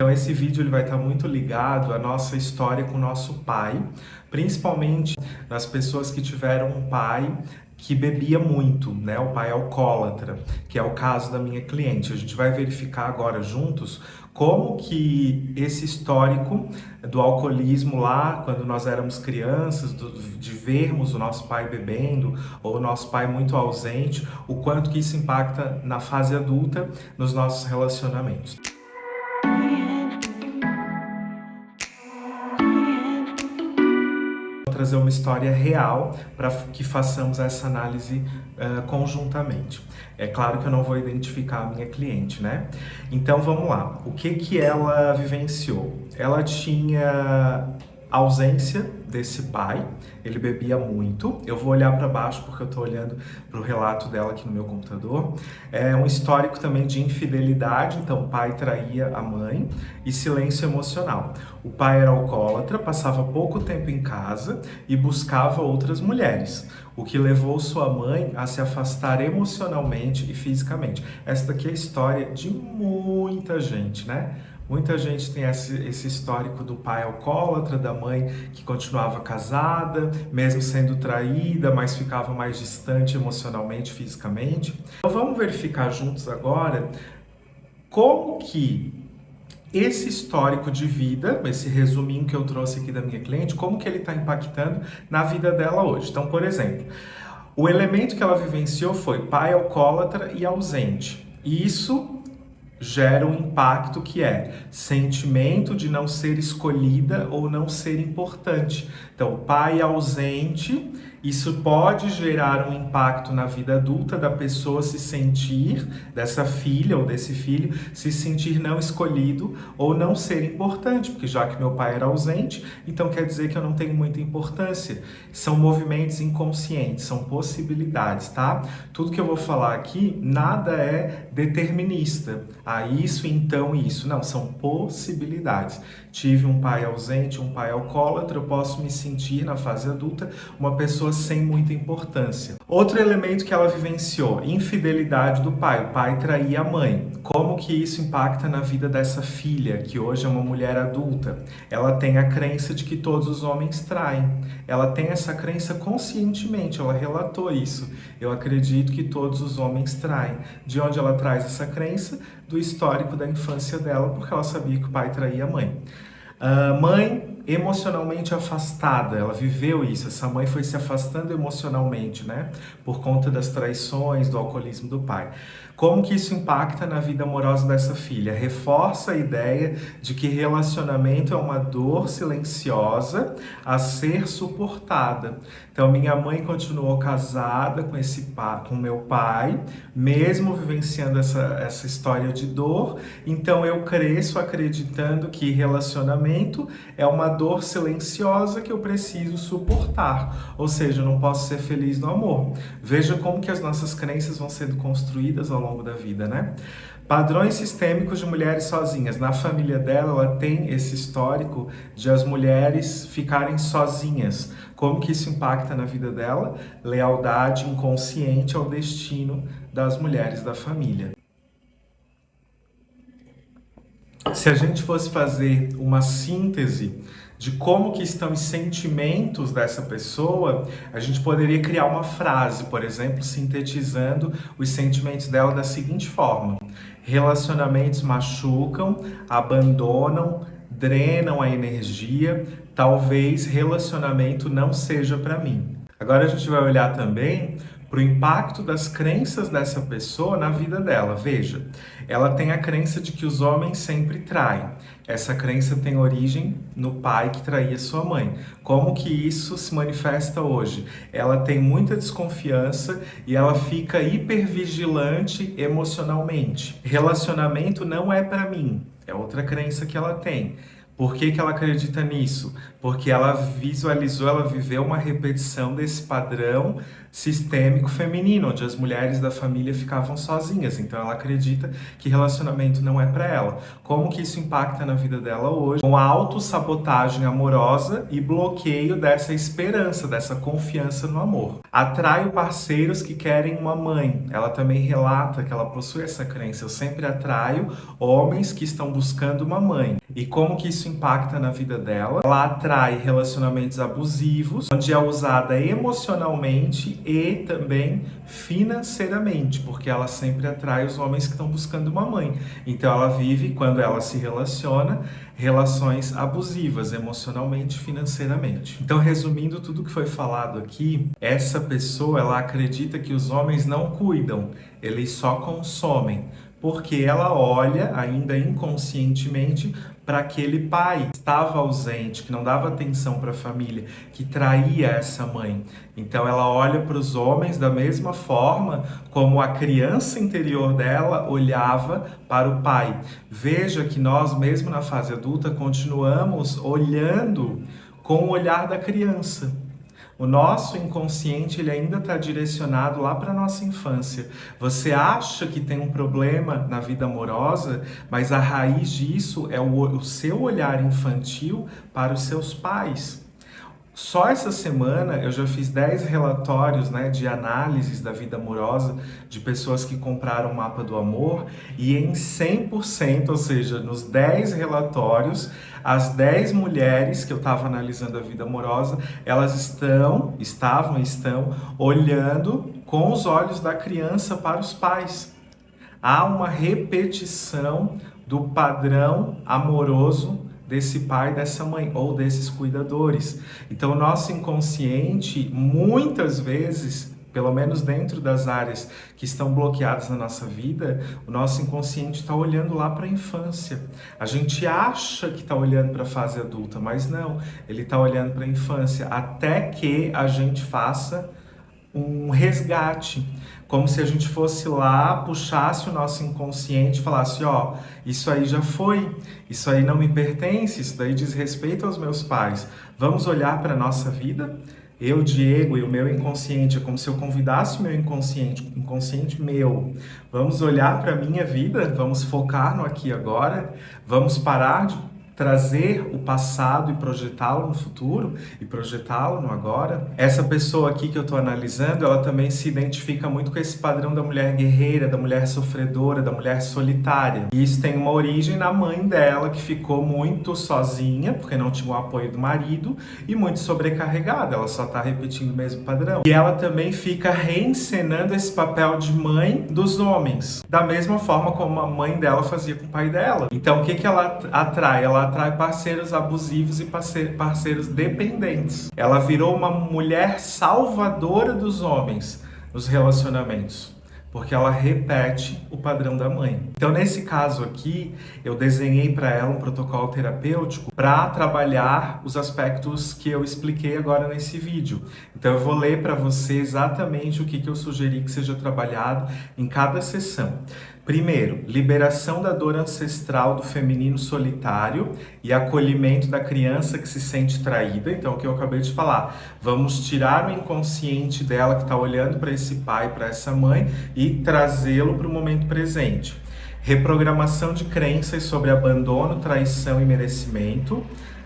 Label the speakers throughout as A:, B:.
A: Então esse vídeo ele vai estar muito ligado à nossa história com o nosso pai, principalmente nas pessoas que tiveram um pai que bebia muito, né? O pai alcoólatra, que é o caso da minha cliente. A gente vai verificar agora juntos como que esse histórico do alcoolismo lá, quando nós éramos crianças, de vermos o nosso pai bebendo ou o nosso pai muito ausente, o quanto que isso impacta na fase adulta nos nossos relacionamentos. Trazer uma história real para que façamos essa análise conjuntamente. É claro que eu não vou identificar a minha cliente, né? Então vamos lá. O que ela vivenciou? Ela tinha ausência desse pai, ele bebia muito. Eu vou olhar para baixo porque eu estou olhando para o relato dela aqui no meu computador. É um histórico também de infidelidade, então o pai traía a mãe, e silêncio emocional. O pai era alcoólatra, passava pouco tempo em casa e buscava outras mulheres, o que levou sua mãe a se afastar emocionalmente e fisicamente. Essa daqui é a história de muita gente, né? Muita gente tem esse histórico do pai alcoólatra, da mãe que continuava casada, mesmo sendo traída, mas ficava mais distante emocionalmente, fisicamente. Então vamos verificar juntos agora como que esse histórico de vida, esse resuminho que eu trouxe aqui da minha cliente, como que ele está impactando na vida dela hoje. Então, por exemplo, o elemento que ela vivenciou foi pai alcoólatra e ausente. E isso gera um impacto que é sentimento de não ser escolhida ou não ser importante. Então, pai ausente, isso pode gerar um impacto na vida adulta da pessoa se sentir, dessa filha ou desse filho, se sentir não escolhido ou não ser importante, porque já que meu pai era ausente, então quer dizer que eu não tenho muita importância. São movimentos inconscientes, são possibilidades, tá? Tudo que eu vou falar aqui, nada é determinista. Isso, então isso. Não, são possibilidades. Tive um pai ausente, um pai alcoólatra, eu posso me sentir na fase adulta uma pessoa sem muita importância. Outro elemento que ela vivenciou, infidelidade do pai. O pai traía a mãe. Como que isso impacta na vida dessa filha, que hoje é uma mulher adulta? Ela tem a crença de que todos os homens traem. Ela tem essa crença conscientemente, ela relatou isso. Eu acredito que todos os homens traem. De onde ela traz essa crença? Do histórico da infância dela, porque ela sabia que o pai traía a mãe. Mãe emocionalmente afastada, ela viveu isso, essa mãe foi se afastando emocionalmente, né? Por conta das traições, do alcoolismo do pai. Como que isso impacta na vida amorosa dessa filha? Reforça a ideia de que relacionamento é uma dor silenciosa a ser suportada. Então, minha mãe continuou casada com meu pai, mesmo vivenciando essa história de dor. Então, eu cresço acreditando que relacionamento é uma dor silenciosa que eu preciso suportar. Ou seja, eu não posso ser feliz no amor. Veja como que as nossas crenças vão sendo construídas ao longo da vida, né? Padrões sistêmicos de mulheres sozinhas. Na família dela, ela tem esse histórico de as mulheres ficarem sozinhas. Como que isso impacta na vida dela? Lealdade inconsciente ao destino das mulheres da família. Se a gente fosse fazer uma síntese de como que estão os sentimentos dessa pessoa, a gente poderia criar uma frase, por exemplo, sintetizando os sentimentos dela da seguinte forma: relacionamentos machucam, abandonam, drenam a energia, talvez relacionamento não seja para mim. Agora a gente vai olhar também para o impacto das crenças dessa pessoa na vida dela. Veja, ela tem a crença de que os homens sempre traem. Essa crença tem origem no pai que traía sua mãe. Como que isso se manifesta hoje? Ela tem muita desconfiança e ela fica hipervigilante emocionalmente. Relacionamento não é para mim. É outra crença que ela tem. Por que que ela acredita nisso? Porque ela visualizou, ela viveu uma repetição desse padrão sistêmico feminino, onde as mulheres da família ficavam sozinhas. Então ela acredita que relacionamento não é para ela. Como que isso impacta na vida dela hoje? Com a autossabotagem amorosa e bloqueio dessa esperança, dessa confiança no amor. Atrai parceiros que querem uma mãe. Ela também relata que ela possui essa crença. Eu sempre atraio homens que estão buscando uma mãe. E como que isso impacta na vida dela? Ela atrai relacionamentos abusivos, onde é usada emocionalmente e também financeiramente, porque ela sempre atrai os homens que estão buscando uma mãe. Então ela vive, quando ela se relaciona, relações abusivas, emocionalmente e financeiramente. Então, resumindo tudo que foi falado aqui, essa pessoa, ela acredita que os homens não cuidam, eles só consomem. Porque ela olha, ainda inconscientemente, para aquele pai que estava ausente, que não dava atenção para a família, que traía essa mãe. Então ela olha para os homens da mesma forma como a criança interior dela olhava para o pai. Veja que nós, mesmo na fase adulta, continuamos olhando com o olhar da criança. O nosso inconsciente, ele ainda está direcionado lá para a nossa infância. Você acha que tem um problema na vida amorosa, mas a raiz disso é o seu olhar infantil para os seus pais. Só essa semana eu já fiz 10 relatórios, de análises da vida amorosa de pessoas que compraram o mapa do amor, e em 100%, ou seja, nos 10 relatórios, as 10 mulheres que eu estava analisando a vida amorosa, elas estão olhando com os olhos da criança para os pais. Há uma repetição do padrão amoroso desse pai, dessa mãe, ou desses cuidadores. Então, o nosso inconsciente, muitas vezes, pelo menos dentro das áreas que estão bloqueadas na nossa vida, o nosso inconsciente está olhando lá para a infância. A gente acha que está olhando para a fase adulta, mas não, ele está olhando para a infância, até que a gente faça um resgate, como se a gente fosse lá, puxasse o nosso inconsciente e falasse, isso aí já foi, isso aí não me pertence, isso daí diz respeito aos meus pais. Vamos olhar para a nossa vida? Eu, Diego, e o meu inconsciente, é como se eu convidasse o meu inconsciente meu. Vamos olhar para a minha vida, vamos focar no aqui e agora, vamos parar de trazer o passado e projetá-lo no futuro e projetá-lo no agora. Essa pessoa aqui que eu estou analisando, ela também se identifica muito com esse padrão da mulher guerreira, da mulher sofredora, da mulher solitária. E isso tem uma origem na mãe dela, que ficou muito sozinha, porque não tinha o apoio do marido, e muito sobrecarregada, ela só está repetindo o mesmo padrão. E ela também fica reencenando esse papel de mãe dos homens, da mesma forma como a mãe dela fazia com o pai dela. Então o que ela atrai? Ela atrai parceiros abusivos e parceiros dependentes. Ela virou uma mulher salvadora dos homens nos relacionamentos, porque ela repete o padrão da mãe. Então, nesse caso aqui, eu desenhei para ela um protocolo terapêutico para trabalhar os aspectos que eu expliquei agora nesse vídeo. Então, eu vou ler para você exatamente o que eu sugeri que seja trabalhado em cada sessão. Primeiro, liberação da dor ancestral do feminino solitário e acolhimento da criança que se sente traída. Então, o que eu acabei de falar, vamos tirar o inconsciente dela que está olhando para esse pai, para essa mãe, e trazê-lo para o momento presente. Reprogramação de crenças sobre abandono, traição e merecimento.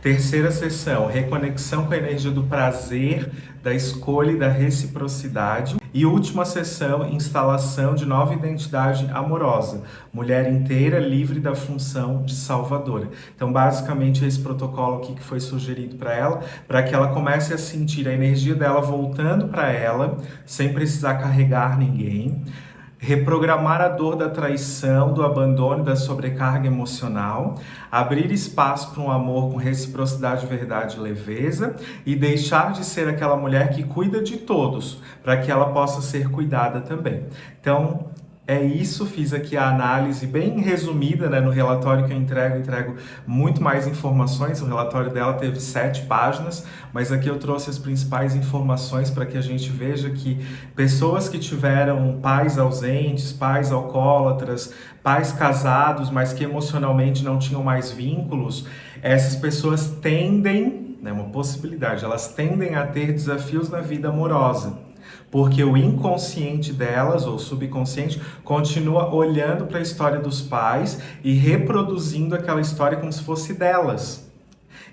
A: Terceira sessão, reconexão com a energia do prazer, da escolha e da reciprocidade. E última sessão, instalação de nova identidade amorosa, mulher inteira, livre da função de salvadora. Então, basicamente, esse protocolo aqui que foi sugerido para que ela comece a sentir a energia dela voltando para ela, sem precisar carregar ninguém. Reprogramar a dor da traição, do abandono e da sobrecarga emocional, abrir espaço para um amor com reciprocidade, verdade e leveza, e deixar de ser aquela mulher que cuida de todos, para que ela possa ser cuidada também. Então, É isso, fiz aqui a análise bem resumida, né, no relatório que eu entrego muito mais informações. O relatório dela teve 7 páginas, mas aqui eu trouxe as principais informações para que a gente veja que pessoas que tiveram pais ausentes, pais alcoólatras, pais casados, mas que emocionalmente não tinham mais vínculos, essas pessoas tendem, né, uma possibilidade, elas tendem a ter desafios na vida amorosa. Porque o inconsciente delas, ou subconsciente, continua olhando para a história dos pais e reproduzindo aquela história como se fosse delas.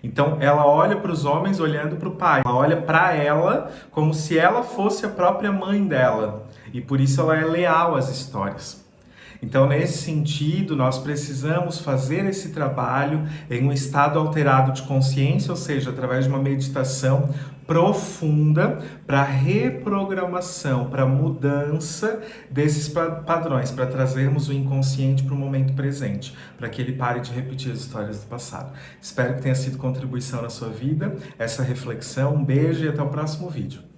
A: Então, ela olha para os homens olhando para o pai. Ela olha para ela como se ela fosse a própria mãe dela. E por isso ela é leal às histórias. Então, nesse sentido, nós precisamos fazer esse trabalho em um estado alterado de consciência, ou seja, através de uma meditação profunda para reprogramação, para mudança desses padrões, para trazermos o inconsciente para o momento presente, para que ele pare de repetir as histórias do passado. Espero que tenha sido contribuição na sua vida, essa reflexão. Um beijo e até o próximo vídeo.